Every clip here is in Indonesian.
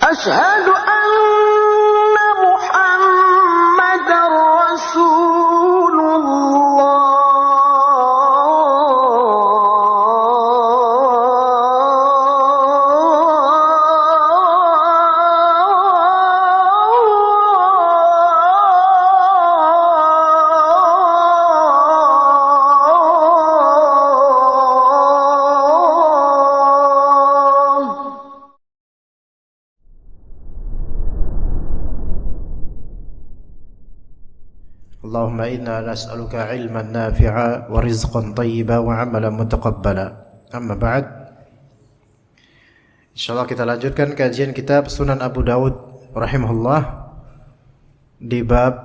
أشهد أن محمدا رسول Allahumma inna nas'aluka ilman nafi'a wa rizqan tayyiba wa amalan mutaqabbala. Amma ba'd. Insyaallah kita lanjutkan kajian kitab Sunan Abu Daud rahimahullah di bab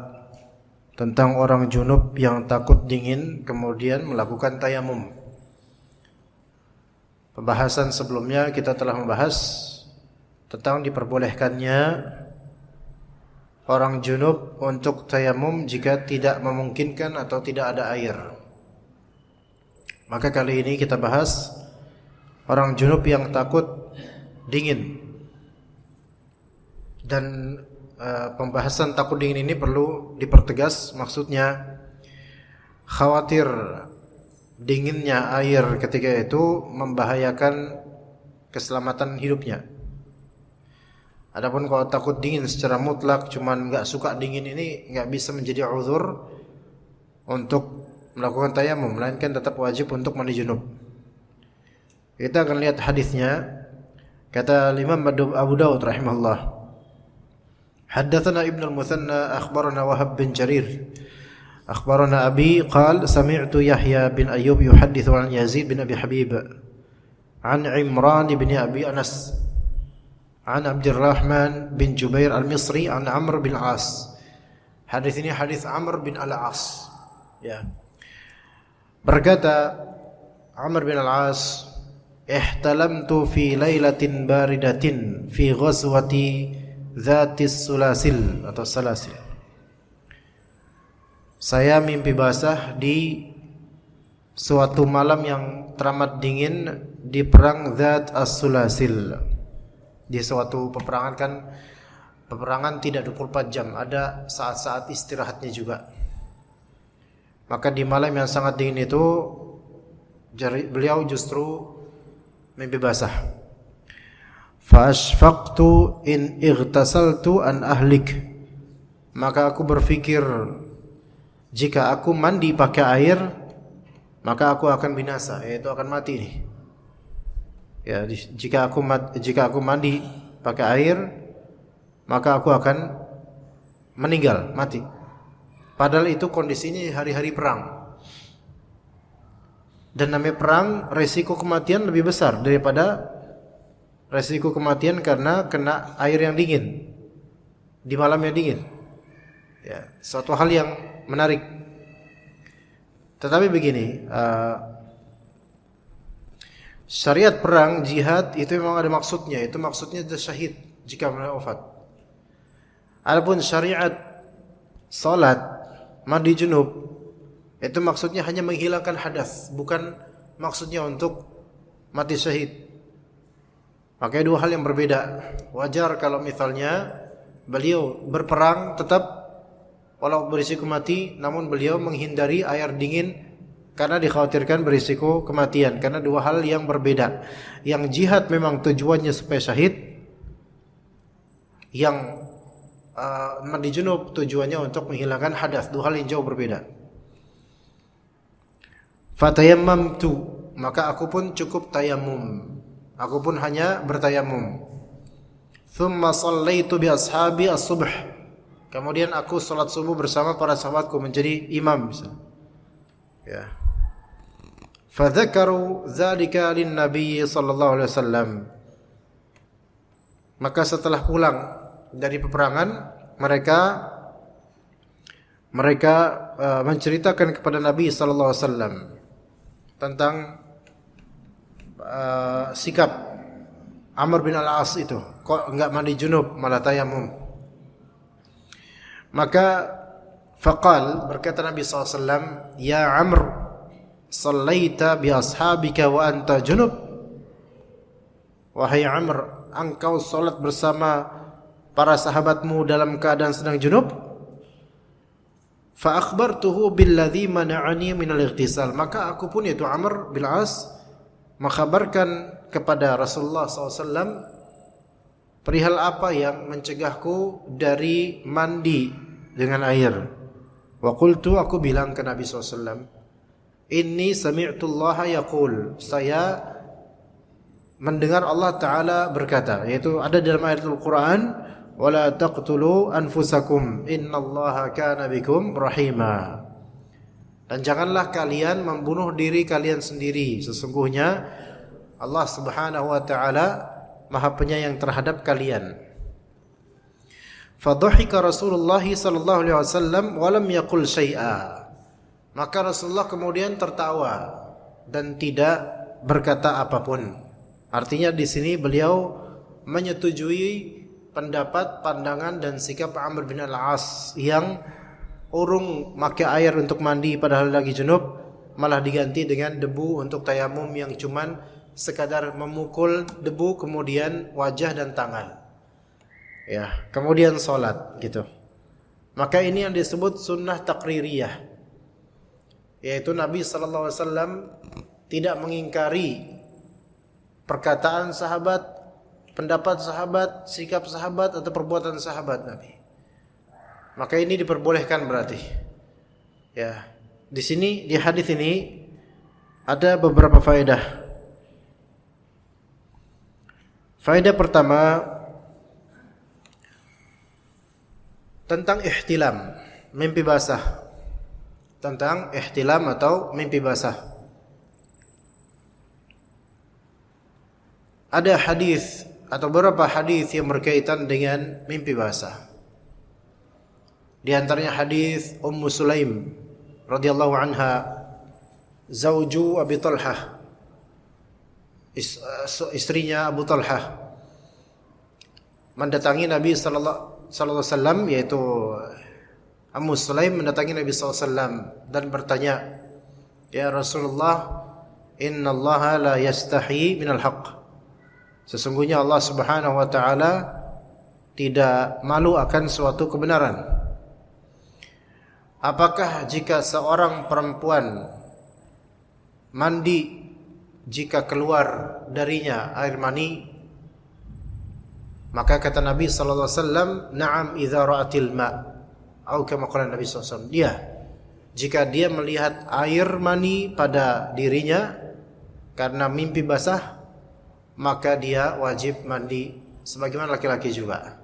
tentang orang junub yang takut dingin kemudian melakukan tayamum. Pembahasan sebelumnya kita telah membahas tentang diperbolehkannya orang junub untuk tayamum jika tidak memungkinkan atau tidak ada air. Maka kali ini kita bahas orang junub yang takut dingin. Dan pembahasan takut dingin ini perlu dipertegas, maksudnya khawatir dinginnya air ketika itu membahayakan keselamatan hidupnya. Adapun kalau takut dingin secara mutlak, cuman nggak suka dingin, ini nggak bisa menjadi uzur untuk melakukan tayamum, melainkan tetap wajib untuk mandi junub. Kita akan lihat hadisnya. Kata Imam Abu Daud rahimahullah, haddatsana Ibnu al-Muthanna akhbarana Wahab bin Jarir akhbarana Abi qala sami'tu Yahya bin Ayyub yuhaddithu an Yazid bin Abi Habib an Imran bin Abi Anas an Abdurrahman bin Jubair al-Misri an Amr bin Al-As. Hadis ini hadis Amr bin Al-As. Ya. Berkata Amr bin Al-As, ihtalamtu fi lailatin baridatin fi ghazwati Dzatis Sulasil atau Salasil. Saya mimpi basah di suatu malam yang teramat dingin di perang Dzat as-Sulasil. Di suatu peperangan, kan peperangan tidak 24 jam, ada saat-saat istirahatnya juga. Maka di malam yang sangat dingin itu beliau justru mimpi basah. Fa ashfaqtu in ightasaltu an ahlik. Maka aku berpikir jika aku mandi pakai air maka aku akan binasa, yaitu akan mati nih. Ya, jika aku mandi pakai air maka aku akan meninggal, mati. Padahal itu kondisinya hari-hari perang. Dan namanya perang, resiko kematian lebih besar daripada resiko kematian karena kena air yang dingin di malam yang dingin. Ya, suatu hal yang menarik. Tetapi begini, syariat perang, jihad itu memang ada maksudnya. Itu maksudnya syahid jika wafat. Adapun syariat salat, mandi junub, itu maksudnya hanya menghilangkan hadas, bukan maksudnya untuk mati syahid. Makanya dua hal yang berbeda. Wajar kalau misalnya beliau berperang tetap walau berisiko mati, namun beliau menghindari air dingin karena dikhawatirkan berisiko kematian, karena dua hal yang berbeda. Yang jihad memang tujuannya supaya syahid, yang mandi junub tujuannya untuk menghilangkan hadas, dua hal yang jauh berbeda. Fatayammamtu, maka aku pun cukup tayamum, aku pun hanya bertayamum. Thumma sallaitu bi ashabi as-subh, kemudian aku salat subuh bersama para sahabatku, menjadi imam misalnya. Ya. Fadzakaru dzalika lin-nabiy sallallahu alaihi wasallam. Maka setelah pulang dari peperangan, mereka menceritakan kepada Nabi sallallahu alaihi wasallam tentang sikap Amr bin Al-As itu. Kok enggak mandi junub malah tayamum? Maka faqal, berkata Nabi sallallahu alaihi wasallam, ya Amr, sallaita bi ashabika wa anta junub. Wahai Amr, engkau salat bersama para sahabatmu dalam keadaan sedang junub? Fa akhbartuhu billadzi mana'ani minal ightisal. Maka aku pun, yaitu Amr bin As, mengkhabarkan kepada Rasulullah SAW perihal apa yang mencegahku dari mandi dengan air. Wa qultu, aku bilang ke Nabi SAW, inni sami'tullaha yaqul, saya mendengar Allah Ta'ala berkata, yaitu ada dalam ayat Al-Quran, wala taqtulu anfusakum innallaha kana bikum rahima. Dan janganlah kalian membunuh diri kalian sendiri, sesungguhnya Allah Subhanahu wa taala Maha Penyayang terhadap kalian. Fadhahika Rasulullah sallallahu alaihi wasallam wa lam yaqul syai'a. Maka Rasulullah kemudian tertawa dan tidak berkata apapun. Artinya di sini beliau menyetujui pendapat, pandangan dan sikap Amr bin Al-As yang urung pakai air untuk mandi padahal lagi junub, malah diganti dengan debu untuk tayamum yang cuman sekadar memukul debu kemudian wajah dan tangan. Ya, kemudian salat gitu. Maka ini yang disebut sunnah taqririyah. Yaitu Nabi sallallahu alaihi wasallam tidak mengingkari perkataan sahabat, pendapat sahabat, sikap sahabat atau perbuatan sahabat Nabi. Maka ini diperbolehkan berarti. Ya, di sini di hadis ini ada beberapa faedah. Faedah pertama tentang ihtilam, mimpi basah. Tentang ihtilam atau mimpi basah. Ada hadis atau beberapa hadis yang berkaitan dengan mimpi basah. Di antaranya hadis Ummu Sulaim radhiyallahu anha, zauju Abi Talhah, istrinya Abu Talhah, mendatangi Nabi sallallahu alaihi wasallam, yaitu Ummu Sulaim mendatangi Nabi sallallahu alaihi wasallam dan bertanya, "Ya Rasulullah, innallaha la yastahi minal haqq." Sesungguhnya Allah Subhanahu wa taala tidak malu akan suatu kebenaran. Apakah jika seorang perempuan mandi jika keluar darinya air mani? Maka kata Nabi sallallahu alaihi wasallam, "Na'am idza ra'atil ma'." Atau kama qala Nabi sallallahu alaihi wasallam, dia jika dia melihat air mani pada dirinya karena mimpi basah, maka dia wajib mandi sebagaimana laki-laki juga.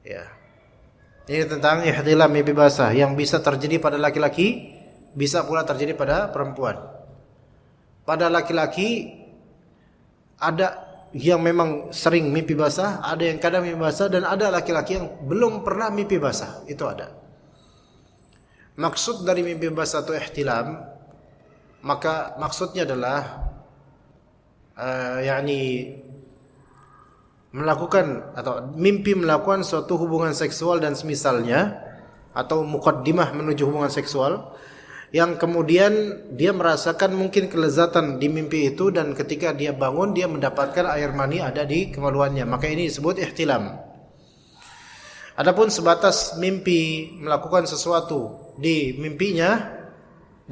Ya. Ini tentang ihtilam, mimpi basah yang bisa terjadi pada laki-laki, bisa pula terjadi pada perempuan. Pada laki-laki ada yang memang sering mimpi basah, ada yang kadang mimpi basah, dan ada laki-laki yang belum pernah mimpi basah. Itu ada. Maksud dari mimpi basah atau ihtilam, maka maksudnya adalah melakukan atau mimpi melakukan suatu hubungan seksual dan semisalnya, atau muqaddimah menuju hubungan seksual, yang kemudian dia merasakan mungkin kelezatan di mimpi itu, dan ketika dia bangun dia mendapatkan air mani ada di kemaluannya, maka ini disebut ihtilam. Adapun sebatas mimpi melakukan sesuatu di mimpinya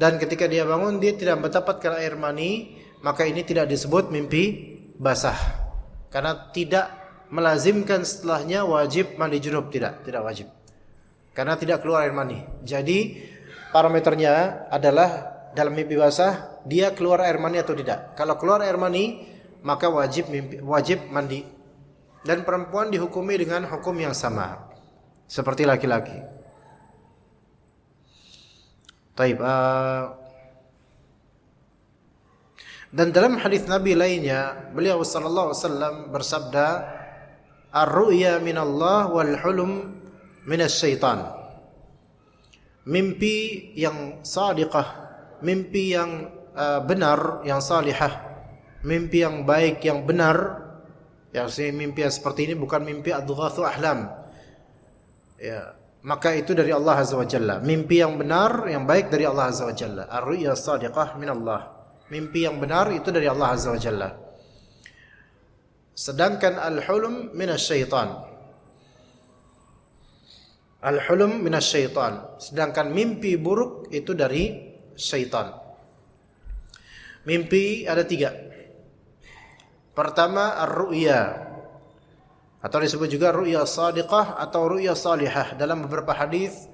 dan ketika dia bangun dia tidak mendapatkan air mani, maka ini tidak disebut mimpi basah, karena tidak melazimkan setelahnya wajib mandi junub, tidak wajib, karena tidak keluar air mani. Jadi parameternya adalah dalam mimpi basah dia keluar air mani atau tidak. Kalau keluar air mani maka wajib mandi. Dan perempuan dihukumi dengan hukum yang sama seperti laki-laki. Taib. Dan dalam hadis Nabi lainnya, beliau sallallahu alaihi wasallam bersabda, "Ar-ru'ya minallah wal hulum minasyaitan." Mimpi yang sadiqah, mimpi yang benar, yang salihah, mimpi yang baik, yang benar. Ya, mimpi yang seperti ini bukan mimpi adghathu ahlam. Ya, maka itu dari Allah Azza wa Jalla. Mimpi yang benar, yang baik dari Allah Azza wa Jalla. Ar-ru'ya sadiqah minallah. Mimpi yang benar itu dari Allah Azza wa Jalla. Sedangkan al-hulum minasyaitan. Al-hulum minasyaitan. Sedangkan mimpi buruk itu dari syaitan. Mimpi ada 3. Pertama ar-ru'ya, atau disebut juga ru'ya shadiqah atau ru'ya salihah. Dalam beberapa hadis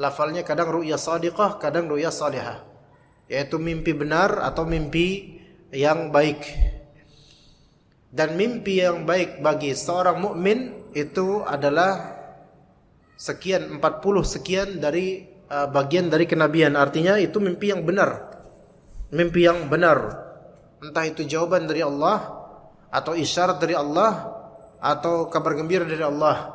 lafalnya kadang ru'ya shadiqah, kadang ru'ya salihah, yaitu mimpi benar atau mimpi yang baik. Dan mimpi yang baik bagi seorang mukmin itu adalah sekian 40 sekian dari bagian dari kenabian. Artinya itu mimpi yang benar. Mimpi yang benar. Entah itu jawaban dari Allah atau isyarat dari Allah atau kabar gembira dari Allah.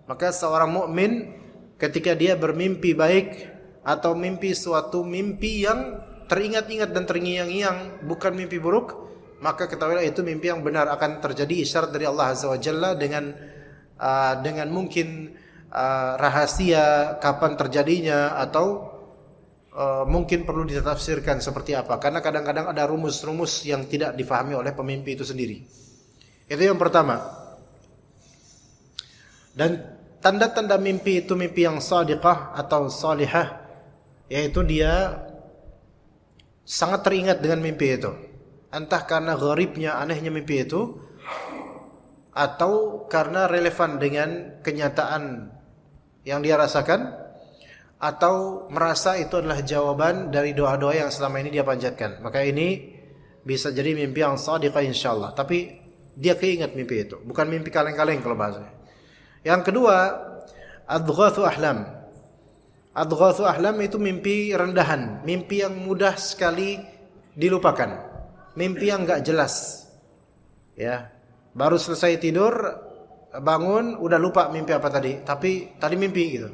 Maka seorang mukmin ketika dia bermimpi baik atau mimpi suatu mimpi yang teringat-ingat dan terngiang-ngiang, bukan mimpi buruk, maka ketahuilah itu mimpi yang benar, akan terjadi isyarat dari Allah Azza wa Jalla dengan mungkin rahasia kapan terjadinya atau mungkin perlu ditafsirkan seperti apa, karena kadang-kadang ada rumus-rumus yang tidak difahami oleh pemimpi itu sendiri. Itu yang pertama. Dan tanda-tanda mimpi itu mimpi yang shadiqah atau salihah, yaitu dia sangat teringat dengan mimpi itu. Entah karena gharibnya, anehnya mimpi itu, atau karena relevan dengan kenyataan yang dia rasakan, atau merasa itu adalah jawaban dari doa-doa yang selama ini dia panjatkan. Maka ini bisa jadi mimpi yang shadiqah insyaallah. Tapi dia keingat mimpi itu, bukan mimpi kaleng-kaleng kalau bahasanya. Yang kedua, adghathu ahlam. Adghathu ahlam itu mimpi rendahan, mimpi yang mudah sekali dilupakan. Mimpi yang enggak jelas. Ya. Baru selesai tidur, bangun udah lupa mimpi apa tadi, tapi tadi mimpi gitu.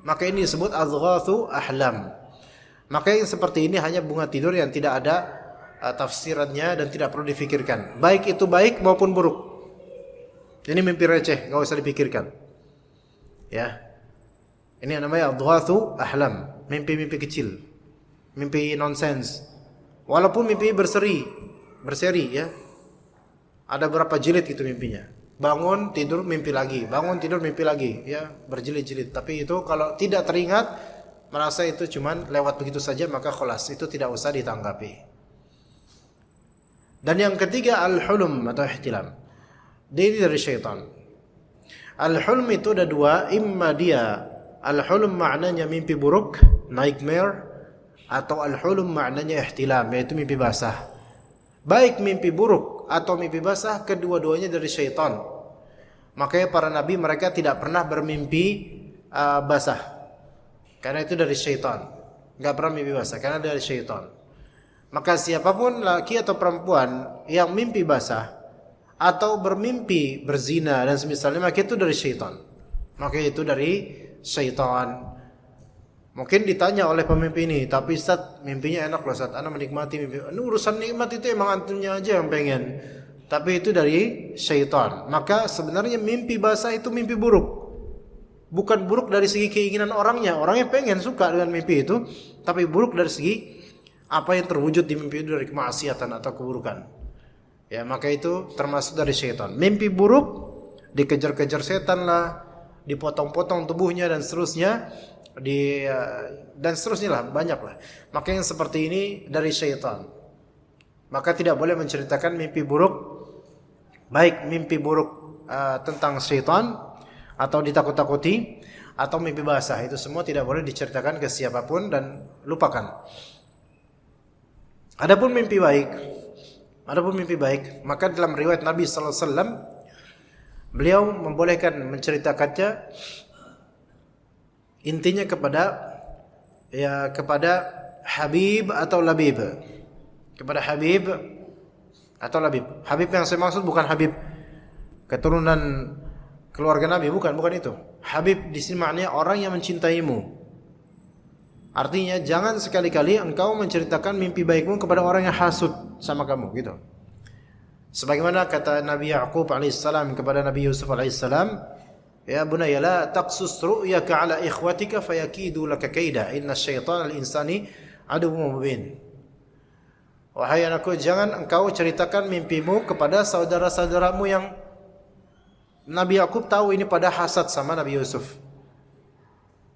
Maka ini disebut adghathu ahlam. Maka yang seperti ini hanya bunga tidur yang tidak ada tafsirannya dan tidak perlu difikirkan. Baik itu baik maupun buruk. Ini mimpi receh, enggak usah dipikirkan. Ya. Ini namanya adghathu ahlam, mimpi-mimpi kecil. Mimpi nonsens. Walaupun mimpi berseri ya. Ada berapa jilid itu mimpinya. Bangun, tidur, mimpi lagi. Bangun, tidur, mimpi lagi. Ya, berjilid-jilid. Tapi itu kalau tidak teringat, merasa itu cuman lewat begitu saja, maka khalas. Itu tidak usah ditanggapi. Dan yang ketiga, al-hulum atau ihtilam. Ini dari syaitan. Al-hulum itu ada 2. Imma dia, al-hulum maknanya mimpi buruk, nightmare. Atau al-hulum maknanya ihtilam, yaitu mimpi basah. Baik mimpi buruk atau mimpi basah, kedua-duanya dari syaitan. Makanya para nabi mereka tidak pernah bermimpi basah, karena itu dari syaitan. Enggak pernah mimpi basah karena dari syaitan. Maka siapapun laki atau perempuan yang mimpi basah atau bermimpi berzina dan semisalnya, maka itu dari syaitan. Maka itu dari syaitan. Mungkin ditanya oleh pemimpi ini, tapi Ustaz, mimpinya enak loh Ustaz, ana menikmati mimpi. Ini urusan nikmat itu emang antumnya aja yang pengen. Tapi itu dari syaitan. Maka sebenarnya mimpi basah itu mimpi buruk. Bukan buruk dari segi keinginan orangnya. Orangnya pengen, suka dengan mimpi itu, tapi buruk dari segi apa yang terwujud di mimpi itu dari kemaksiatan atau keburukan. Ya, maka itu termasuk dari syaitan. Mimpi buruk, dikejar-kejar setan lah, dipotong-potong tubuhnya dan seterusnya. Dan seterusnya lah, banyak lah. Maka yang seperti ini dari syaitan. Maka tidak boleh menceritakan mimpi buruk, baik mimpi buruk tentang syaitan atau ditakut-takuti, atau mimpi basah. Itu semua tidak boleh diceritakan ke siapapun dan lupakan. Adapun mimpi baik, maka dalam riwayat Nabi sallallahu alaihi wasallam beliau membolehkan menceritakannya intinya kepada Habib atau Labib. Kepada Habib atau Labib. Habib yang saya maksud bukan Habib keturunan keluarga Nabi, bukan itu. Habib di sini maknanya orang yang mencintaimu. Artinya jangan sekali-kali engkau menceritakan mimpi baikmu kepada orang yang hasud sama kamu, gitu. Sebagaimana kata Nabi Yaqub alaihissalam kepada Nabi Yusuf alaihissalam, ya bunayya la taqsus ru'yaka ala ikhwatika fayakidu laka kaida inna syaitana lil insani aduwwun mubin. wahai anakku, jangan engkau ceritakan mimpimu kepada saudara-saudaramu yang Nabi Yakub tahu ini pada hasad sama Nabi Yusuf.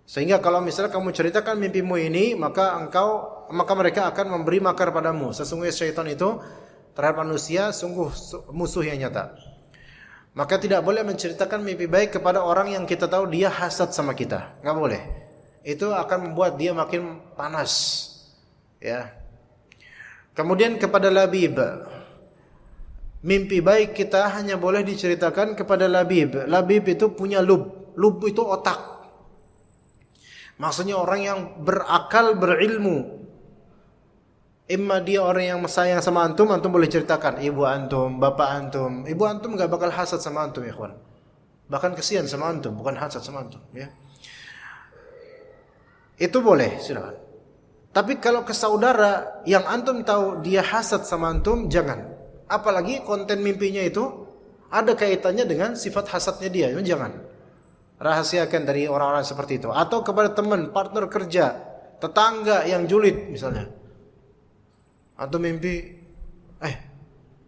Sehingga kalau misalnya kamu ceritakan mimpimu ini, maka mereka akan memberi makar padamu. Sesungguhnya syaitan itu terhadap manusia sungguh musuh yang nyata. Maka tidak boleh menceritakan mimpi baik kepada orang yang kita tahu dia hasad sama kita. Enggak boleh. Itu akan membuat dia makin panas. Ya. Kemudian kepada labib. Mimpi baik kita hanya boleh diceritakan kepada labib. Labib itu punya lub. Lub itu otak. Maksudnya orang yang berakal, berilmu. Imma dia orang yang sayang sama antum boleh ceritakan ibu antum, bapak antum. Ibu antum enggak bakal hasad sama antum, ya ikhwan. Bahkan kesian sama antum, bukan hasad sama antum, ya. Itu boleh, silakan. Tapi kalau ke saudara yang antum tahu dia hasad sama antum, jangan. Apalagi konten mimpinya itu ada kaitannya dengan sifat hasadnya dia, jangan. Rahasiakan dari orang-orang seperti itu. Atau kepada teman, partner kerja, tetangga yang julid misalnya. Antum mimpi,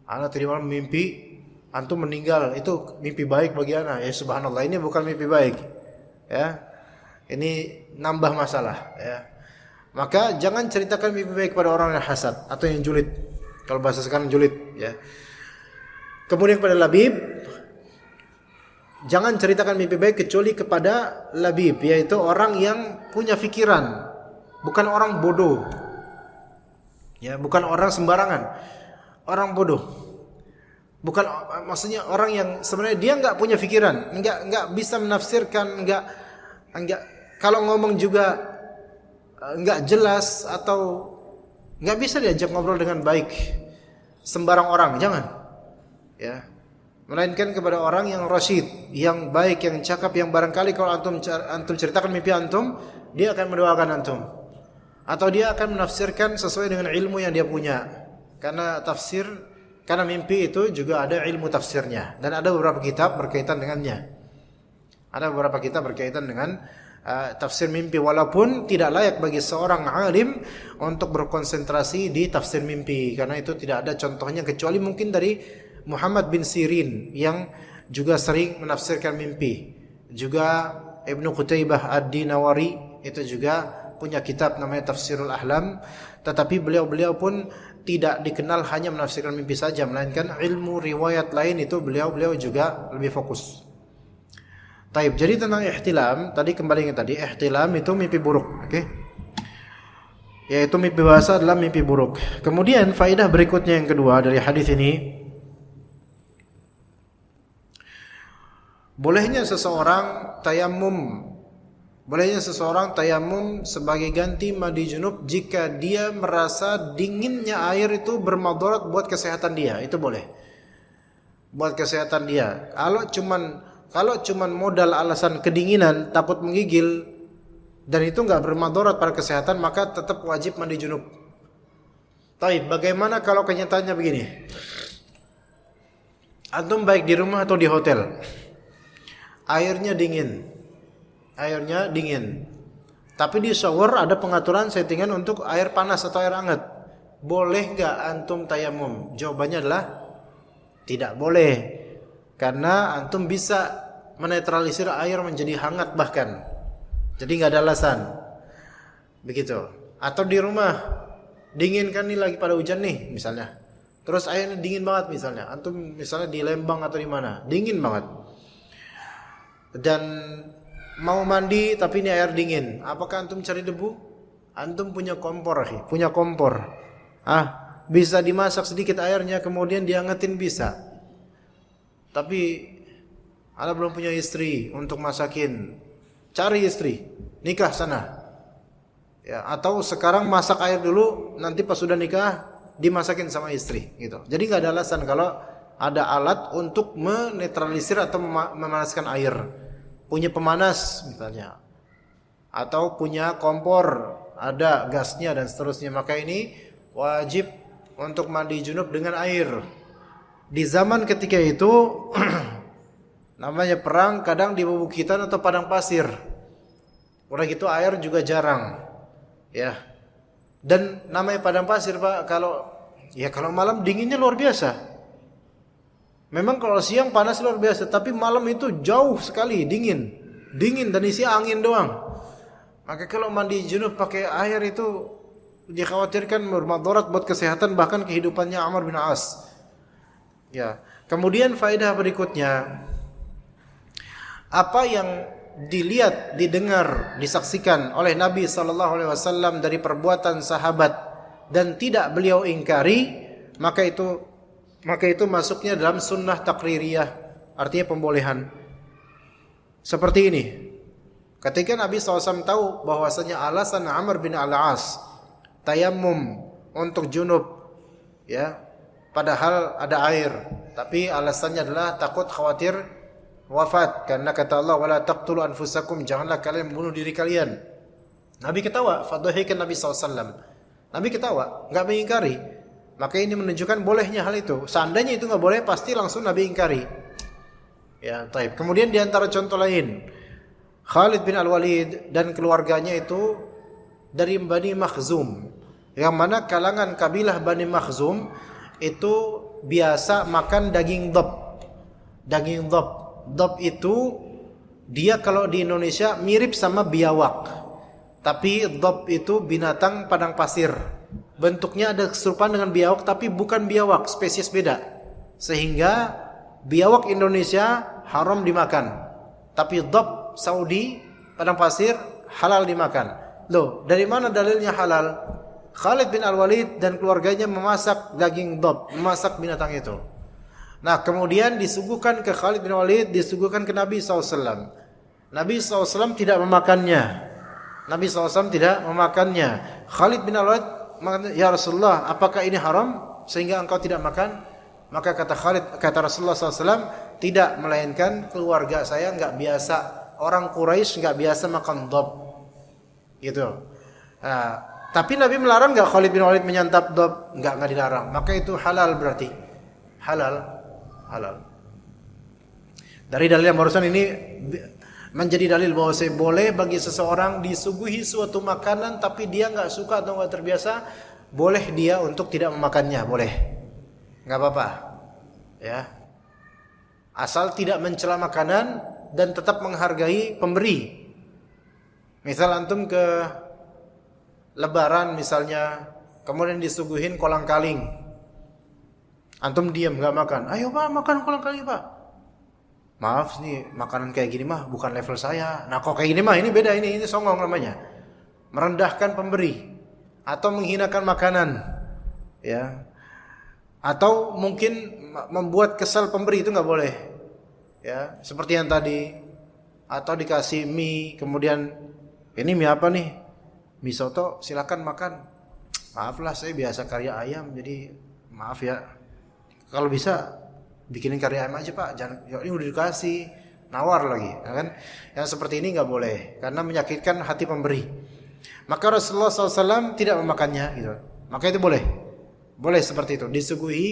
ana tadi malam mimpi antum meninggal, itu mimpi baik bagi ana. Ya subhanallah, ini bukan mimpi baik. Ya. Ini nambah masalah, ya. Maka jangan ceritakan mimpi baik kepada orang yang hasad atau yang julid. Kalau bahasa sekarang julid, ya. Kemudian kepada labib, jangan ceritakan mimpi baik kecuali kepada labib, yaitu orang yang punya pikiran, bukan orang bodoh. Ya, bukan orang sembarangan. Orang bodoh. Bukan, maksudnya orang yang sebenarnya dia enggak punya pikiran, enggak bisa menafsirkan, enggak kalau ngomong juga enggak jelas atau enggak bisa diajak ngobrol dengan baik. Sembarang orang, jangan. Ya. Melainkan kepada orang yang rasyid, yang baik, yang cakap, yang barangkali kalau antum ceritakan mimpi antum, dia akan mendoakan antum. Atau dia akan menafsirkan sesuai dengan ilmu yang dia punya. Karena mimpi itu juga ada ilmu tafsirnya. Dan ada beberapa kitab berkaitan dengannya. Ada beberapa kitab berkaitan dengan tafsir mimpi. Walaupun tidak layak bagi seorang alim untuk berkonsentrasi di tafsir mimpi. Karena itu tidak ada contohnya kecuali mungkin dari Muhammad bin Sirin yang juga sering menafsirkan mimpi. Juga Ibnu Qutaibah Ad-Dinawari itu juga punya kitab namanya Tafsirul Ahlam, tetapi beliau pun tidak dikenal hanya menafsirkan mimpi saja, melainkan ilmu riwayat lain itu beliau juga lebih fokus. Taib. Jadi tentang ihtilam, tadi kembali ke tadi, ihtilam itu mimpi buruk, oke? Yaitu mimpi bahasa adalah mimpi buruk. Kemudian faedah berikutnya yang kedua dari hadis ini, bolehnya seseorang tayamum sebagai ganti mandi junub jika dia merasa dinginnya air itu bermadarat buat kesehatan dia. Itu boleh. Buat kesehatan dia. Kalau cuman modal alasan kedinginan, takut menggigil dan itu enggak bermadarat pada kesehatan, maka tetap wajib mandi junub. Taib, bagaimana kalau kenyataannya begini? Antum baik di rumah atau di hotel, airnya dingin. Tapi di shower ada pengaturan settingan untuk air panas atau air hangat. Boleh enggak antum tayamum? Jawabannya adalah tidak boleh. Karena antum bisa menetralisir air menjadi hangat bahkan. Jadi enggak ada alasan. Begitu. Atau di rumah dingin kan nih, lagi pada hujan nih misalnya. Terus airnya dingin banget misalnya. Antum misalnya di Lembang atau di mana? Dingin banget. Dan mau mandi tapi ini air dingin. Apakah antum cari debu? Antum punya kompor, punya kompor. Bisa dimasak sedikit airnya kemudian dihangatin bisa. Tapi Anda belum punya istri untuk masakin. Cari istri, nikah sana. Ya, atau sekarang masak air dulu, nanti pas sudah nikah dimasakin sama istri gitu. Jadi enggak ada alasan kalau ada alat untuk menetralisir atau memanaskan air. Punya pemanas misalnya, atau punya kompor, ada gasnya dan seterusnya, maka ini wajib untuk mandi junub dengan air. Di zaman ketika itu namanya perang, kadang di pebukitan atau padang pasir. Udah gitu air juga jarang. Ya. Dan namanya padang pasir, Pak, kalau Ya kalau malam dinginnya luar biasa. Memang kalau siang panas luar biasa, tapi malam itu jauh sekali dingin. Dingin dan isi angin doang. Maka kalau mandi junub pakai air itu dikhawatirkan bermadarat buat kesehatan bahkan kehidupannya Amr bin As. Ya. Kemudian faedah berikutnya, apa yang dilihat, didengar, disaksikan oleh Nabi sallallahu alaihi wasallam dari perbuatan sahabat dan tidak beliau ingkari, maka itu masuknya dalam sunnah takririyah, artinya pembolehan. Seperti ini. Ketika Nabi SAW tahu bahwasanya alasan Amr bin Al-As tayammum untuk junub, ya, padahal ada air, tapi alasannya adalah takut khawatir wafat, karena kata Allah wala taqtulu anfusakum, janganlah kalian membunuh diri kalian. Nabi ketawa, fadhahikan Nabi SAW. Nabi ketawa, enggak mengingkari. Maka ini menunjukkan bolehnya hal itu. Seandainya itu enggak boleh, pasti langsung Nabi ingkari. Ya, taib. Kemudian di antara contoh lain, Khalid bin Al-Walid dan keluarganya itu dari Bani Makhzum, yang mana kalangan kabilah Bani Makhzum itu biasa makan daging dhab. Daging dhab. Dhab itu dia kalau di Indonesia mirip sama biawak. Tapi dhab itu binatang padang pasir. Bentuknya ada keserupaan dengan biawak tapi bukan biawak, spesies beda. Sehingga biawak Indonesia haram dimakan. Tapi dhab Saudi padang pasir halal dimakan. Loh, dari mana dalilnya halal? Khalid bin Al-Walid dan keluarganya memasak daging dhab, memasak binatang itu. Nah, kemudian disuguhkan ke Khalid bin Walid, disuguhkan ke Nabi SAW. Nabi SAW tidak memakannya. Nabi SAW tidak memakannya. Khalid bin Walid mengatakan, ya Rasulullah, apakah ini haram sehingga engkau tidak makan? Maka kata Rasulullah SAW, tidak, melainkan keluarga saya enggak biasa, orang Quraisy enggak biasa makan dhab. Gitu. Nah, tapi Nabi melarang enggak Khalid bin Walid menyantap dhab? Enggak dilarang. Maka itu halal berarti. Halal. Dari dalil yang barusan ini menjadi dalil bahwa boleh bagi seseorang disuguhi suatu makanan tapi dia enggak suka atau enggak terbiasa, boleh dia untuk tidak memakannya, boleh. Enggak apa-apa. Ya. Asal tidak mencela makanan dan tetap menghargai pemberi. Misal antum ke lebaran misalnya, kemudian disuguhin kolang-kaling. Antum diam enggak makan. Ayo Pak, makan kolang-kaling Pak. Maaf nih, makanan kayak gini mah bukan level saya. Nah, kok kayak gini mah ini beda, ini songong namanya. Merendahkan pemberi atau menghinakan makanan. Ya. Atau mungkin membuat kesal pemberi, itu enggak boleh. Ya, seperti yang tadi. Atau dikasih mie, kemudian ini mie apa nih? Mie soto, silakan makan. Maaflah, saya biasa karya ayam, jadi maaf ya. Kalau bisa bikinin kari ayam aja Pak, jangan, ya ini udah dikasih, nawar lagi, ya kan? Yang seperti ini nggak boleh, karena menyakitkan hati pemberi. Maka Rasulullah SAW tidak memakannya, gitu. Maka itu boleh seperti itu, disuguhi,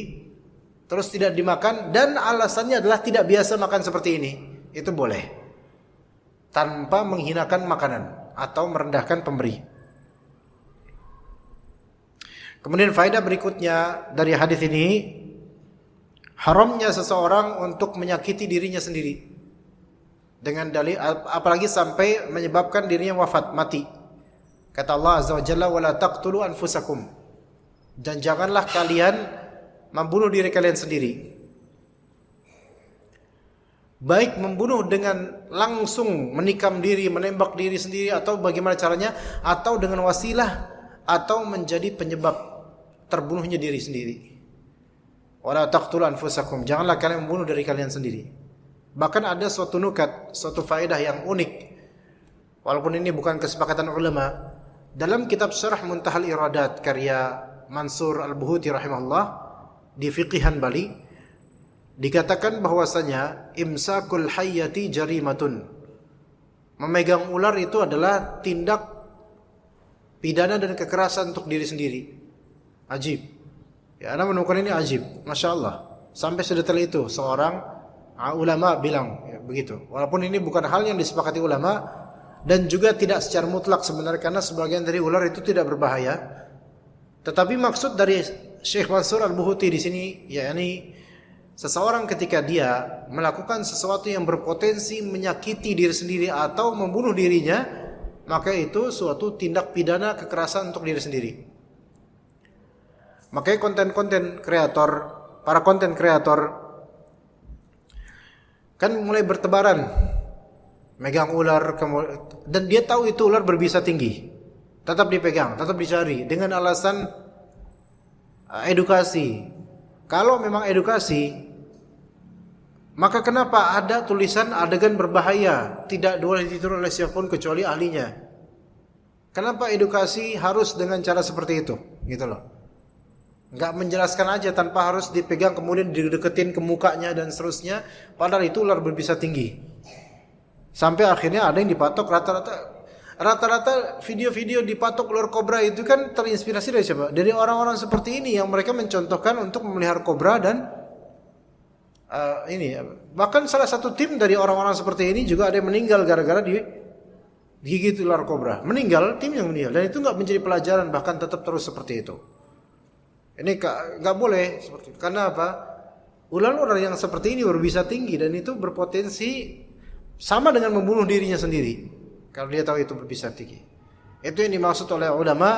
terus tidak dimakan, dan alasannya adalah tidak biasa makan seperti ini, itu boleh, tanpa menghinakan makanan atau merendahkan pemberi. Kemudian faedah berikutnya dari hadis ini, haramnya seseorang untuk menyakiti dirinya sendiri dengan dalil, apalagi sampai menyebabkan dirinya wafat, mati. Kata Allah Azza wa Jalla, wala taqtulu anfusakum, dan janganlah kalian membunuh diri kalian sendiri. Baik membunuh dengan langsung menikam diri, menembak diri sendiri, atau bagaimana caranya, atau dengan wasilah, atau menjadi penyebab terbunuhnya diri sendiri. Wala taqtulu anfusakum, janganlah kalian membunuh dari kalian sendiri. Bahkan ada suatu nukat, suatu faedah yang unik. Walaupun ini bukan kesepakatan ulama, dalam kitab Syarah Muntahal Iradat karya Mansur Al-Buhuti rahimahullah di Fiqh Hanbali, dikatakan bahwasanya imsakul hayyati jarimatun. Memegang ular itu adalah tindak pidana dan kekerasan untuk diri sendiri. Ajib. Ya, Anda menemukan ini ajib, Masya Allah. Sampai sedetail itu seorang ulama bilang, ya, begitu. Walaupun ini bukan hal yang disepakati ulama, dan juga tidak secara mutlak sebenarnya, karena sebagian dari ular itu tidak berbahaya. Tetapi maksud dari Syekh Mansur Al-Buhuti di sini yakni seseorang ketika dia melakukan sesuatu yang berpotensi menyakiti diri sendiri atau membunuh dirinya, maka itu suatu tindak pidana kekerasan untuk diri sendiri. Makanya konten-konten kreator, para konten kreator kan mulai bertebaran megang ular, dan dia tahu itu ular berbisa tinggi, tetap dipegang, tetap dicari dengan alasan edukasi. Kalau memang edukasi, maka kenapa ada tulisan adegan berbahaya, tidak boleh ditiru oleh siapapun kecuali ahlinya? Kenapa edukasi harus dengan cara seperti itu? Gitu loh. Enggak menjelaskan aja tanpa harus dipegang kemudian dideketin ke mukanya dan seterusnya, padahal itu ular berbisa tinggi. Sampai akhirnya ada yang dipatok rata-rata video-video dipatok ular kobra itu kan terinspirasi dari siapa? Dari orang-orang seperti ini yang mereka mencontohkan untuk memelihara kobra dan ini. Bahkan salah satu tim dari orang-orang seperti ini juga ada yang meninggal gara-gara digigit ular kobra. Meninggal, tim yang meninggal, dan itu enggak menjadi pelajaran, bahkan tetap terus seperti itu. Ini enggak boleh seperti itu. Karena apa? Ular-ular yang seperti ini berbisa tinggi dan itu berpotensi sama dengan membunuh dirinya sendiri kalau dia tahu itu berbisa tinggi. Itu yang dimaksud oleh ulama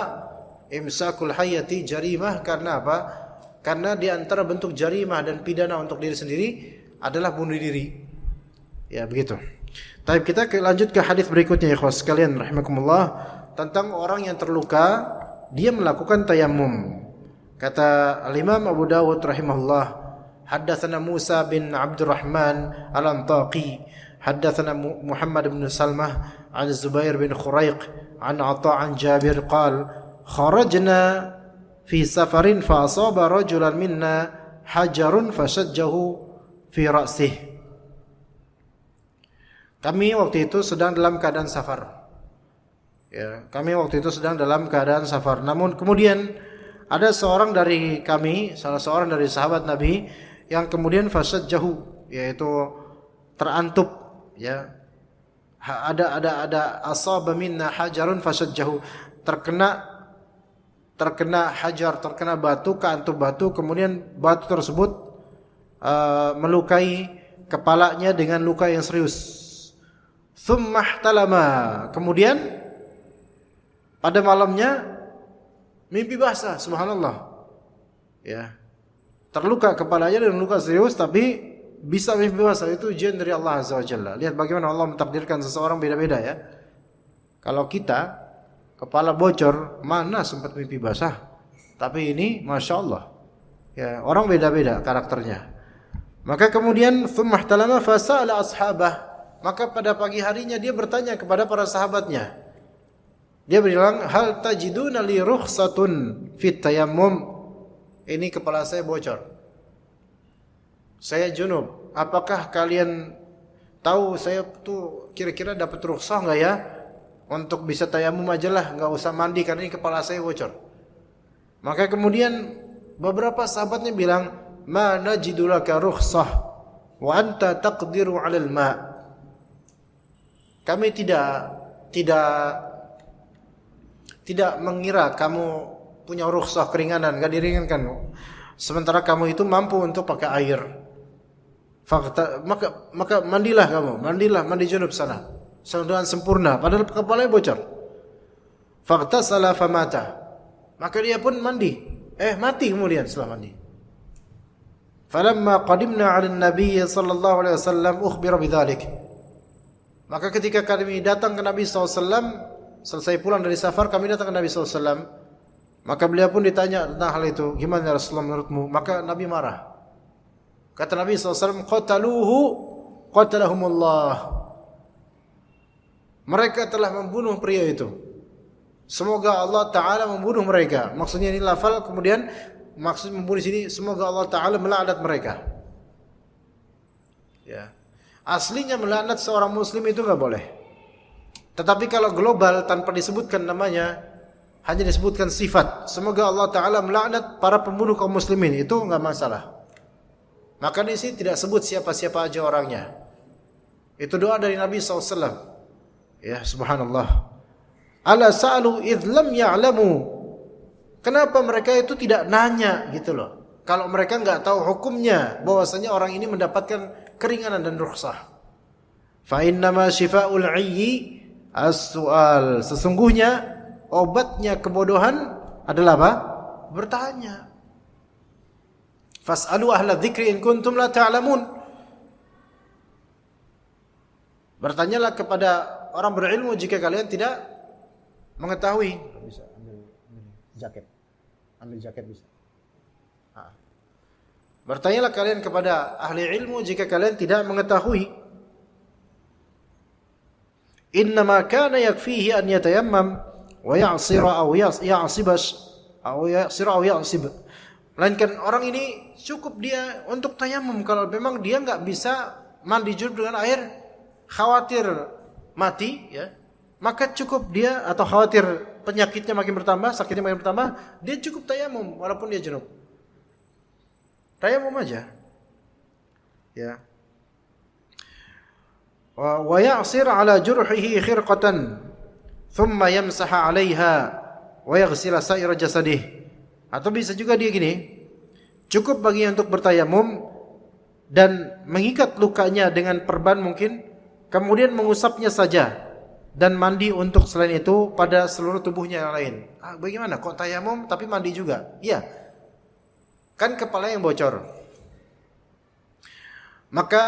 imsakul hayati jarimah. Karena apa? Karena di antara bentuk jarimah dan pidana untuk diri sendiri adalah bunuh diri. Ya, begitu. Tapi kita lanjut ke hadis berikutnya ya ikhwas sekalian rahimakumullah, tentang orang yang terluka dia melakukan tayammum. Kata Al-Imam Abu Dawud rahimahullah, haddatsana Musa bin Abdurrahman Al-Antaqi, haddatsana Muhammad bin Salmah an Zubair bin Khuraiq an Atha an Jabir qala kharajna fi safarin fa asaba rajulan minna hajarun fashajjahu fi ra'sihi. Kami waktu itu sedang dalam keadaan safar. Ya, kami waktu itu sedang dalam keadaan safar. Namun kemudian ada seorang dari kami, salah seorang dari sahabat Nabi yang kemudian fashajjahu, yaitu terantup, ya. Ada asaba minna hajarun fashajjahu, terkena hajar, terkena batu, keantup batu, kemudian batu tersebut melukai kepalanya dengan luka yang serius. Tsumma ihtalama, kemudian pada malamnya mimpi basah, subhanallah. Ya. Terluka kepalanya dengan luka serius tapi bisa mimpi basah, itu ujian dari Allah Azza wa Jalla. Lihat bagaimana Allah mentakdirkan seseorang beda-beda ya. Kalau kita kepala bocor, mana sempat mimpi basah. Tapi ini Masya Allah. Ya, orang beda-beda karakternya. Maka kemudian thumma ihtalama fasa'ala ashabah. Maka pada pagi harinya dia bertanya kepada para sahabatnya. Dia bilang, hal tajiduna li rukhsatun fit tayammum. Ini kepala saya bocor, saya junub. Apakah kalian tahu saya tuh kira-kira dapat rukhsah enggak ya untuk bisa tayamum aja lah, enggak usah mandi karena ini kepala saya bocor. Maka kemudian beberapa sahabatnya bilang, ma najidu laka rukhsah wa anta taqdiru 'alal ma'. Kami tidak mengira kamu punya rukhsah keringanan, enggak diringankan. Sementara kamu itu mampu untuk pakai air. Maka mandilah kamu, mandi junub sana dengan sempurna, padahal kepalanya bocor. Faghtasala famata. Maka dia pun mandi. Mati kemudian setelah mandi. Falamma qadimna 'ala an-nabiy sallallahu alaihi wasallam ukhbira bidzalik. Maka ketika kami datang ke Nabi SAW, selesai pulang dari safar, kami datang ke Nabi SAW. Maka beliau pun ditanya tentang hal itu. Gimana ya Rasulullah menurutmu? Maka Nabi marah. Kata Nabi SAW, qatalahumullah. Mereka telah membunuh pria itu. Semoga Allah Ta'ala membunuh mereka. Maksudnya ini lafal, kemudian maksud membunuh sini, semoga Allah Ta'ala melaknat mereka. Ya. Aslinya melaknat seorang muslim itu enggak boleh. Tetapi kalau global tanpa disebutkan namanya, hanya disebutkan sifat, semoga Allah Ta'ala melaknat para pembunuh kaum muslimin, itu enggak masalah. Maka di sini tidak sebut siapa-siapa aja orangnya. Itu doa dari Nabi SAW. Ya, subhanallah. Ala sa'alu idh lam ya'lamu. Kenapa mereka itu tidak nanya gitu loh? Kalau mereka nggak tahu hukumnya, bahwasanya orang ini mendapatkan keringanan dan rukhsah. Fa innama shifaa'ul 'ayyi as-su'al. Sesungguhnya obatnya kebodohan adalah apa? Bertanya. Fas'alu ahla dzikri in kuntum la ta'lamun. Bertanyalah kepada orang berilmu jika kalian tidak mengetahui. Bisa ambil jaket. Ambil jaket bisa. Bertanyalah kalian kepada ahli ilmu jika kalian tidak mengetahui. Innama kana yakfihi an yatayammam wa ya'sira aw ya'sibash aw ya'sira aw ya'sib. Melainkan orang ini cukup dia untuk tayamum kalau memang dia enggak bisa mandi junub dengan air, khawatir mati ya. Maka cukup dia, atau khawatir penyakitnya makin bertambah, sakitnya makin bertambah, dia cukup tayamum walaupun dia junub. Tayamum aja. Ya. Wa ya'sir ala jurhihi khirqatan thumma yamsaha 'alayha wa yaghsila sa'ira jasadih. Atau bisa juga dia gini, cukup baginya untuk bertayamum dan mengikat lukanya dengan perban mungkin, kemudian mengusapnya saja dan mandi untuk selain itu pada seluruh tubuhnya yang lain. Bagaimana kok tayamum tapi mandi juga? Iya. Kan kepala yang bocor. Maka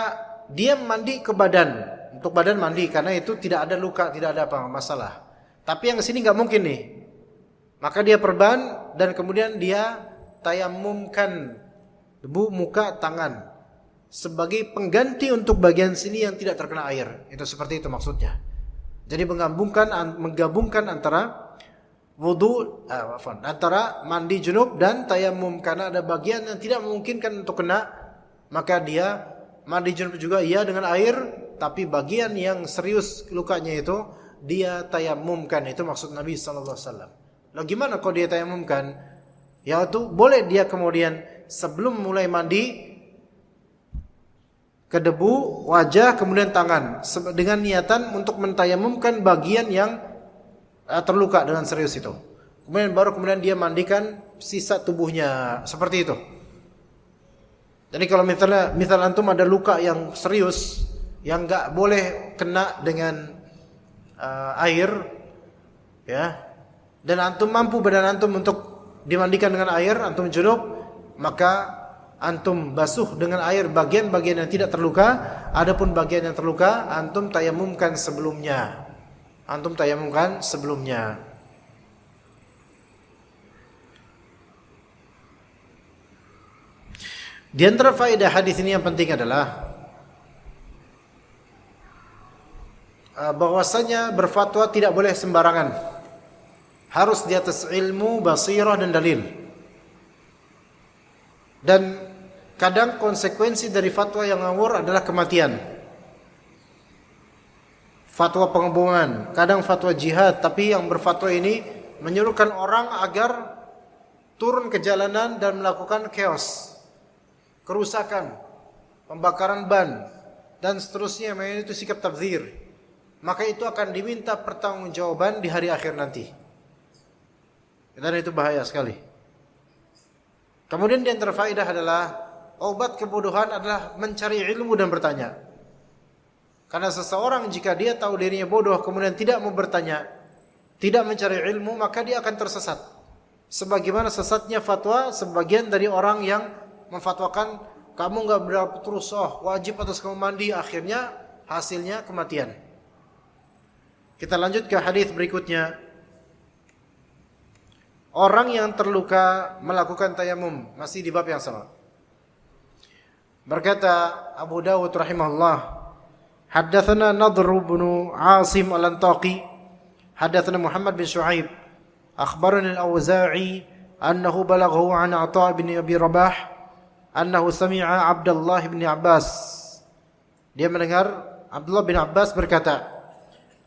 dia mandi ke badan, untuk badan mandi karena itu tidak ada luka, tidak ada apa masalah. Tapi yang kesini nggak mungkin nih. Maka dia perban dan kemudian dia tayamumkan debu muka tangan sebagai pengganti untuk bagian sini yang tidak terkena air. Itu seperti itu maksudnya. Jadi menggabungkan antara antara mandi junub dan tayamum, karena ada bagian yang tidak memungkinkan untuk kena, maka dia mandi junub juga iya dengan air, tapi bagian yang serius lukanya itu dia tayamumkan. Itu maksud Nabi sallallahu alaihi wasallam. Lah gimana kalau dia tayamumkan? Yaitu boleh dia kemudian sebelum mulai mandi ke debu wajah kemudian tangan dengan niatan untuk mentayamumkan bagian yang terluka dengan serius itu. Kemudian dia mandikan sisa tubuhnya seperti itu. Jadi kalau misal antum ada luka yang serius yang enggak boleh kena dengan air ya, dan antum mampu badan antum untuk dimandikan dengan air, antum junub, maka antum basuh dengan air bagian-bagian yang tidak terluka. Adapun bagian yang terluka antum tayamumkan sebelumnya. Di antara faedah hadis ini yang penting adalah bahwasanya berfatwa tidak boleh sembarangan. Harus di atas ilmu, basirah dan dalil. Dan kadang konsekuensi dari fatwa yang ngawur adalah kematian. Fatwa pengeboman, kadang fatwa jihad, tapi yang berfatwa ini menyuruhkan orang agar turun ke jalanan dan melakukan chaos, kerusakan, pembakaran ban dan seterusnya. Itu sikap tabdzir. Maka itu akan diminta pertanggungjawaban di hari akhir nanti. Dan itu bahaya sekali. Kemudian di antara faedah adalah obat kebodohan adalah mencari ilmu dan bertanya. Karena seseorang jika dia tahu dirinya bodoh kemudian tidak mau bertanya, tidak mencari ilmu, maka dia akan tersesat. Sebagaimana sesatnya fatwa sebagian dari orang yang memfatwakan kamu enggak berdapat rukhsah, wajib atas kamu mandi, akhirnya hasilnya kematian. Kita lanjut ke hadis berikutnya. Orang yang terluka melakukan tayamum, masih di bab yang sama. Berkata Abu Dawud rahimahullah, haddatsana Nadhr bin Asim al-Antaqi, haddatsana Muhammad bin Shu'aib, akhbarana al-Auza'i annahu balaghahu an Atha bin Abi Rabah annahu sami'a Abdullah bin Abbas. Dia mendengar Abdullah bin Abbas berkata,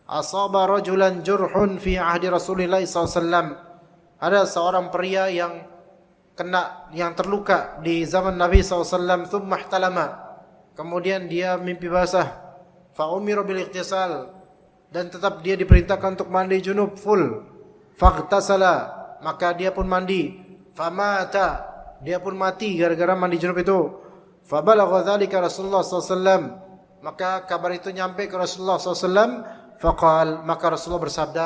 asaba rajulan jurhun fi ahdi Rasulillah sallallahu alaihi wasallam. Ada seorang pria yang terluka di zaman Nabi SAW. Thumma ihtalama, kemudian dia mimpi basah. Fa umira bil ightisal, dan tetap dia diperintahkan untuk mandi junub full. Faghtasala, maka dia pun mandi. Famata, dia pun mati gara-gara mandi junub itu. Fabalagha dzalika Rasulullah SAW, maka kabar itu nyampe ke Rasulullah SAW. Faqal, maka Rasulullah bersabda,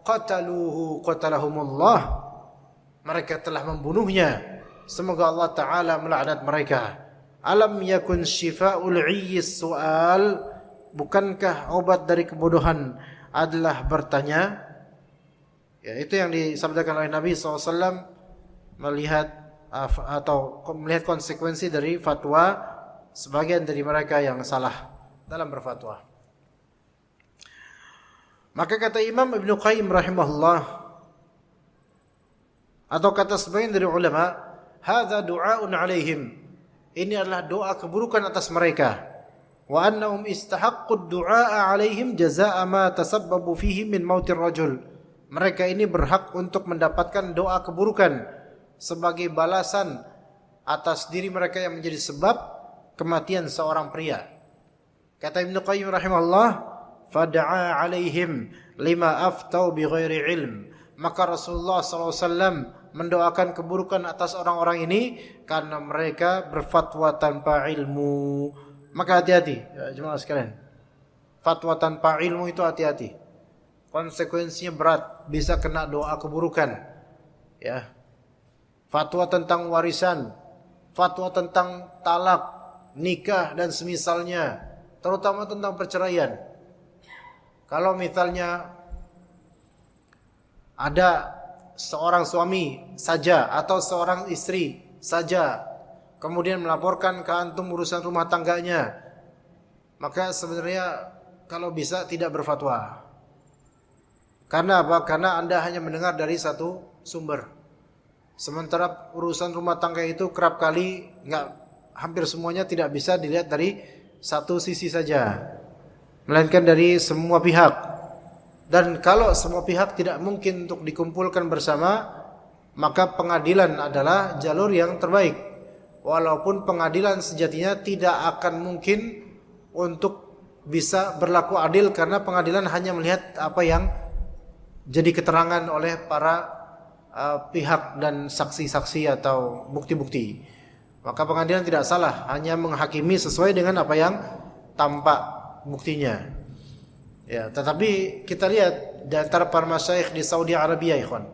qataluhu qatalahumullah, mereka telah membunuhnya, semoga Allah Ta'ala melaknat mereka. Alam yakun syifa'ul 'iyyis su'al, bukankah obat dari kebodohan adalah bertanya? Ya, itu yang disabdakan oleh Nabi SAW melihat atau melihat konsekuensi dari fatwa sebagian dari mereka yang salah dalam berfatwa. Maka kata Imam Ibnu Qayyim rahimahullah, atau kata sebagian dari ulama, hadza du'aun 'alaihim, ini adalah doa keburukan atas mereka. Wa annahum istahaqqud du'a 'alaihim jazaa'a ma tasabbabu fihi min mautir rajul, mereka ini berhak untuk mendapatkan doa keburukan sebagai balasan atas diri mereka yang menjadi sebab kematian seorang pria. Kata Ibnu Qayyim rahimahullah, fada'a 'alaihim lima aftau bighairi ilm, maka Rasulullah SAW mendoakan keburukan atas orang-orang ini karena mereka berfatwa tanpa ilmu. Maka hati-hati ya jemaah sekalian, fatwa tanpa ilmu itu hati-hati, konsekuensinya berat, bisa kena doa keburukan. Ya, fatwa tentang warisan, fatwa tentang talak, nikah dan semisalnya, terutama tentang perceraian. Kalau misalnya ada seorang suami saja atau seorang istri saja kemudian melaporkan ke antum urusan rumah tangganya, maka sebenarnya kalau bisa tidak berfatwa. Karena apa? Karena Anda hanya mendengar dari satu sumber. Sementara urusan rumah tangga itu kerap kali hampir semuanya tidak bisa dilihat dari satu sisi saja, melainkan dari semua pihak. Dan kalau semua pihak tidak mungkin untuk dikumpulkan bersama, maka pengadilan adalah jalur yang terbaik. Walaupun pengadilan sejatinya tidak akan mungkin untuk bisa berlaku adil, karena pengadilan hanya melihat apa yang jadi keterangan oleh para pihak dan saksi-saksi atau bukti-bukti. Maka pengadilan tidak salah, hanya menghakimi sesuai dengan apa yang tampak buktinya. Ya, tetapi kita lihat di antara para masyayikh di Saudi Arabia, ikhwan,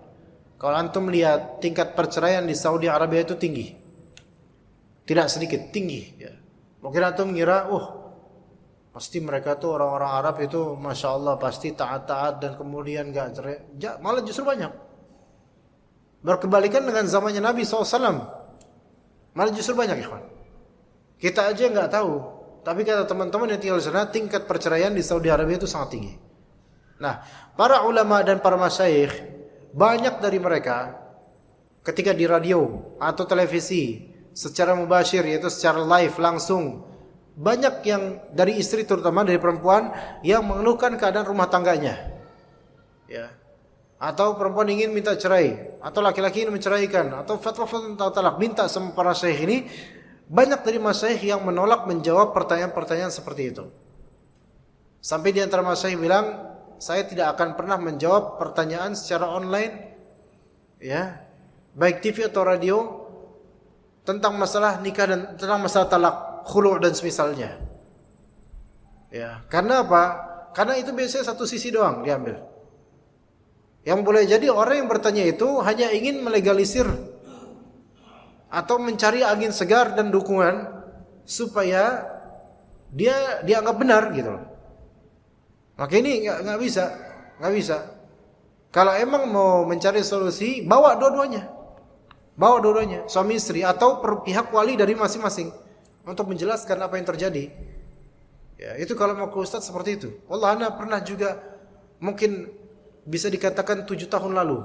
kalau antum lihat tingkat perceraian di Saudi Arabia itu tinggi, tidak sedikit, tinggi. Ya. Mungkin antum mengira, pasti mereka tuh orang-orang Arab itu, masya Allah, pasti taat-taat dan kemudian gak cerai. Malah justru banyak. Berkebalikan dengan zamannya Nabi SAW, malah justru banyak, ikhwan. Kita aja nggak tahu. Tapi kata teman-teman yang tinggal di sana, tingkat perceraian di Saudi Arabia itu sangat tinggi. Nah, para ulama dan para masyayikh, banyak dari mereka ketika di radio atau televisi secara mubashir, yaitu secara live langsung, banyak yang dari istri, terutama dari perempuan, yang mengeluhkan keadaan rumah tangganya. Ya. Atau perempuan ingin minta cerai, atau laki-laki ingin menceraikan, atau fatwa-fatwa tentang talak, minta sama para syekh ini. Banyak dari masyayikh yang menolak menjawab pertanyaan-pertanyaan seperti itu. Sampai di antara masyayikh bilang, saya tidak akan pernah menjawab pertanyaan secara online, ya, baik TV atau radio, tentang masalah nikah dan tentang masalah talak, khulu' dan semisalnya. Ya, karena apa? Karena itu biasanya satu sisi doang diambil. Yang boleh jadi orang yang bertanya itu hanya ingin melegalisir atau mencari angin segar dan dukungan supaya dia dianggap benar gitu loh. Maka ini nggak bisa. Kalau emang mau mencari solusi, bawa dua-duanya, suami istri atau pihak wali dari masing-masing untuk menjelaskan apa yang terjadi. Ya, itu kalau mau ke ustaz seperti itu. Wallah, ana pernah juga, mungkin bisa dikatakan 7 tahun lalu,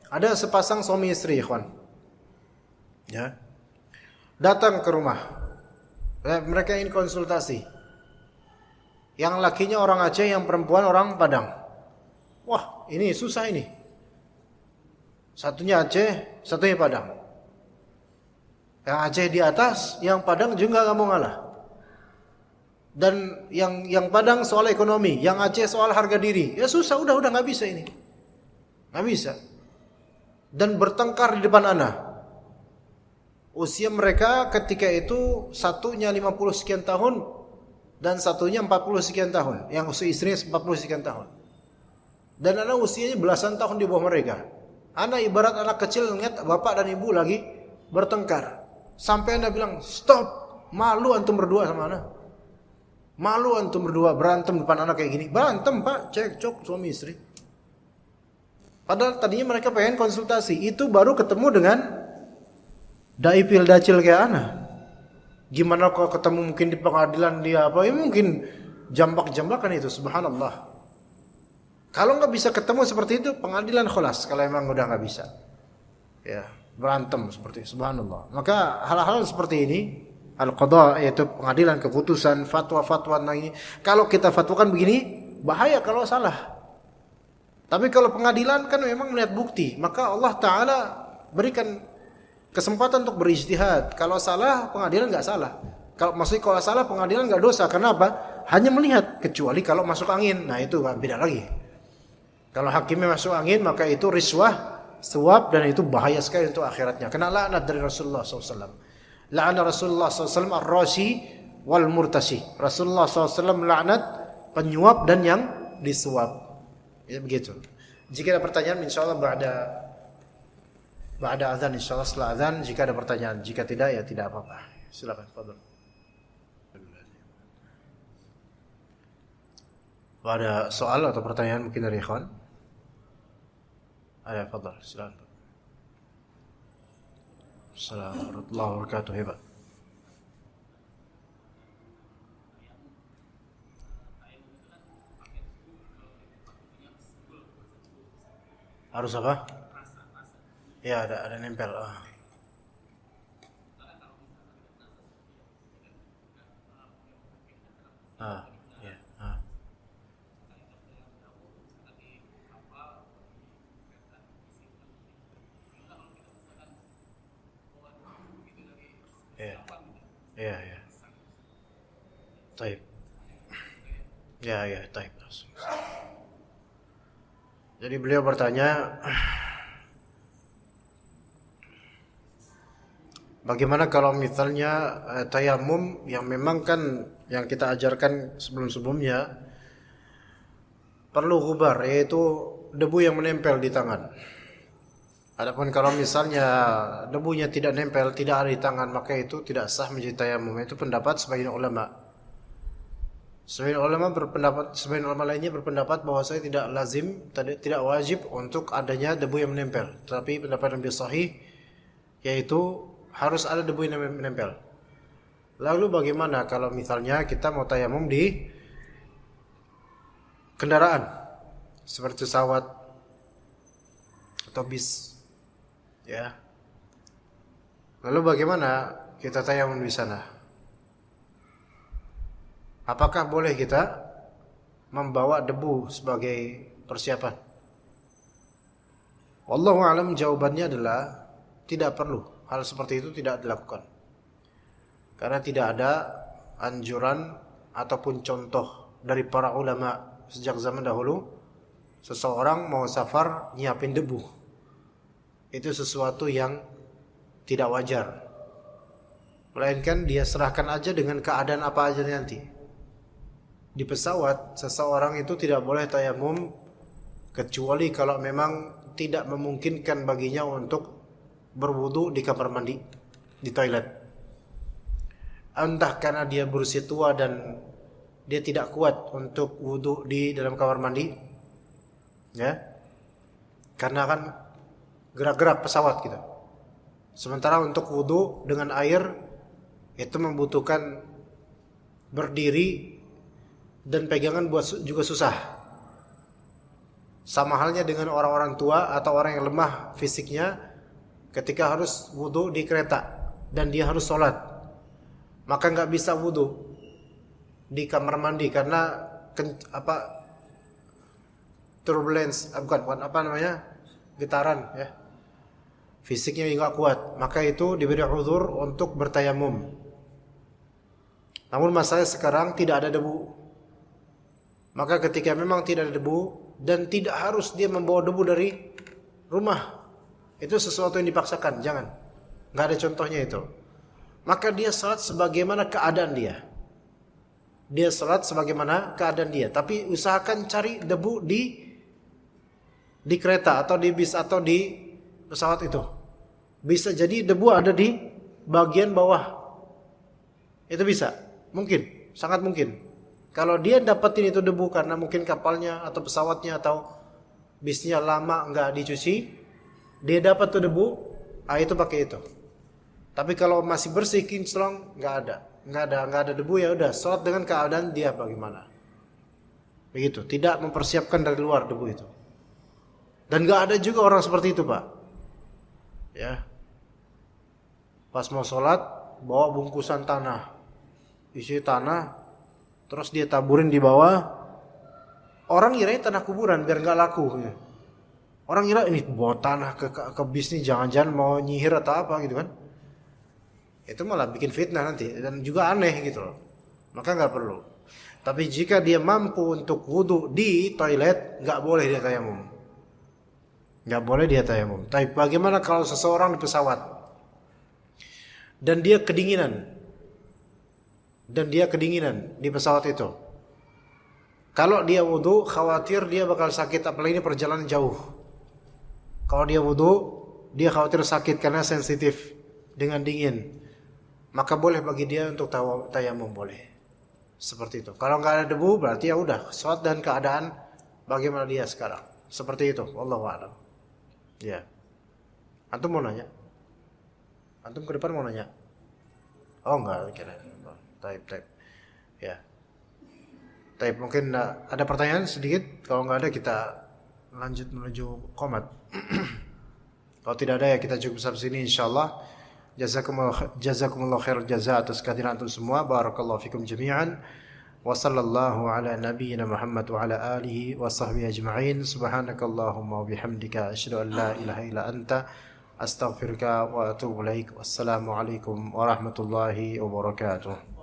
ada sepasang suami istri, ikhwan. Ya, datang ke rumah. Mereka ingin konsultasi. Yang lakinya orang Aceh, yang perempuan orang Padang. Wah, ini susah ini. Satunya Aceh, satunya Padang. Yang Aceh di atas, yang Padang juga nggak mau ngalah. Dan yang Padang soal ekonomi, yang Aceh soal harga diri. Ya susah, udah nggak bisa ini. Nggak bisa. dan bertengkar di depan ana. Usia mereka ketika itu satunya 50 sekian tahun dan satunya 40 sekian tahun. Yang usia istrinya 40 sekian tahun. Dan anak usianya belasan tahun di bawah mereka. Anak ibarat anak kecil lihat bapak dan ibu lagi bertengkar. Sampai anda bilang, stop, malu antum berdua sama anak. Malu antum berdua berantem depan anak kayak gini. Berantem pak, cekcok suami istri. Padahal tadinya mereka pengen konsultasi. Itu baru ketemu dengan dai pildacil kayak anak. Gimana kalau ketemu mungkin di pengadilan dia apa? Ya mungkin jambak-jambakan itu, subhanallah. Kalau nggak bisa ketemu seperti itu, pengadilan kholas. Kalau emang udah nggak bisa, ya berantem seperti itu, subhanallah. Maka hal-hal seperti ini, al-qadha, yaitu pengadilan, keputusan, fatwa-fatwa, nah ini. Kalau kita fatwakan begini, bahaya kalau salah. Tapi kalau pengadilan kan memang melihat bukti, maka Allah Ta'ala berikan kesempatan untuk berijtihad. Kalau salah, pengadilan nggak salah. Kalau salah, pengadilan nggak dosa. Karena apa? Hanya melihat, kecuali kalau masuk angin. Nah itu beda lagi. Kalau hakimnya masuk angin, maka itu riswah, suap, dan itu bahaya sekali untuk akhiratnya. Kena laknat dari Rasulullah SAW. La'ana Rasulullah SAW ar-rashi wal murtashi. Rasulullah SAW melaknat penyuap dan yang disuap. Ya begitu. Jika ada pertanyaan, insyaallah ba'da azan, insyaallah setelah azan. Jika ada pertanyaan, jika tidak ya tidak apa-apa. Silakan, fadhil. Ada soal atau pertanyaan mungkin dari ikhwan? Ada, fadhil, silakan. Assalamualaikum warahmatullahi wabarakatuh. Hebat. Harus apa? Ya, ada nempel. Ya. Ya. Taib. Ya, taib. Jadi beliau bertanya, bagaimana kalau misalnya tayamum yang memang kan yang kita ajarkan sebelum-sebelumnya perlu ghubar, yaitu debu yang menempel di tangan. Adapun kalau misalnya debunya tidak nempel, tidak ada di tangan, maka itu tidak sah menjadi tayamum. Itu pendapat sebagian ulama. Sebagian ulama lainnya berpendapat bahwa saya tidak lazim, tidak wajib untuk adanya debu yang menempel. Tapi pendapat yang lebih sahih yaitu harus ada debu yang menempel. Lalu bagaimana kalau misalnya kita mau tayamum di kendaraan seperti pesawat atau bis, ya? Lalu bagaimana kita tayamum di sana? Apakah boleh kita membawa debu sebagai persiapan? Wallahu a'lam, jawabannya adalah tidak perlu. Hal seperti itu tidak dilakukan. Karena tidak ada anjuran ataupun contoh dari para ulama sejak zaman dahulu seseorang mau safar nyiapin debu. Itu sesuatu yang tidak wajar. Melainkan dia serahkan aja dengan keadaan apa aja nanti. Di pesawat, seseorang itu tidak boleh tayamum kecuali kalau memang tidak memungkinkan baginya untuk berwudu di kamar mandi, di toilet. Entah karena dia berusia tua dan dia tidak kuat untuk wudu di dalam kamar mandi, ya, karena kan gerak-gerak pesawat gitu. Sementara untuk wudu dengan air itu membutuhkan berdiri dan pegangan juga susah. Sama halnya dengan orang-orang tua atau orang yang lemah fisiknya ketika harus wudu di kereta dan dia harus sholat, maka nggak bisa wudu di kamar mandi karena turbulence, getaran, ya, fisiknya nggak kuat, maka itu diberi uzur untuk bertayamum. Namun masalahnya sekarang tidak ada debu. Maka ketika memang tidak ada debu dan tidak harus dia membawa debu dari rumah, Itu sesuatu yang dipaksakan, jangan. Nggak ada contohnya itu. Maka dia salat sebagaimana keadaan dia. Dia salat sebagaimana keadaan dia. Tapi usahakan cari debu di kereta atau di bis atau di pesawat itu. Bisa jadi debu ada di bagian bawah. Itu bisa. Mungkin. Sangat mungkin. Kalau dia dapetin itu debu karena mungkin kapalnya atau pesawatnya atau bisnya lama nggak dicuci, dia dapat tuh debu, itu pakai itu. Tapi kalau masih bersih kinclong, nggak ada debu, ya udah salat dengan keadaan dia bagaimana. Begitu, tidak mempersiapkan dari luar debu itu. Dan nggak ada juga orang seperti itu, Pak. Ya, pas mau salat bawa bungkusan tanah, isi tanah, terus dia taburin di bawah. Orang kira tanah kuburan biar nggak laku. Orang kira ini bawa tanah ke bis nih, jangan-jangan mau nyihir atau apa gitu kan. Itu malah bikin fitnah nanti dan juga aneh gitu loh. Maka nggak perlu. Tapi jika dia mampu untuk wudu di toilet, nggak boleh dia tayamum. Nggak boleh dia tayamum. Tapi bagaimana kalau seseorang di pesawat dan dia kedinginan di pesawat itu? Kalau dia wudu, khawatir dia bakal sakit, apalagi ini perjalanan jauh. Kalau dia wudu, dia khawatir sakit karena sensitif dengan dingin. Maka boleh bagi dia untuk tayamum, boleh. Seperti itu. Kalau nggak ada debu, berarti ya udah, salat dan keadaan bagaimana dia sekarang. Seperti itu. Wallahu a'lam. Ya. Antum mau nanya? Antum ke depan mau nanya? Oh enggak, kira. Taib. Ya. Taib, mungkin ada pertanyaan sedikit. Kalau nggak ada kita lanjut menuju qomat. Kalau tidak ada ya kita cukup sampai sini insyaallah. Jazakumullah khairul jazaa atas kehadiran antum semua. Barakallahu fikum jami'an. Wa sallallahu ala nabiyyina Muhammad wa ala alihi wa sahbihi ajma'in. Subhanakallahumma wa bihamdika asyhadu an la ilaha illa anta astaghfiruka wa atubu ilaik. Wassalamu alaikum warahmatullahi wabarakatuh.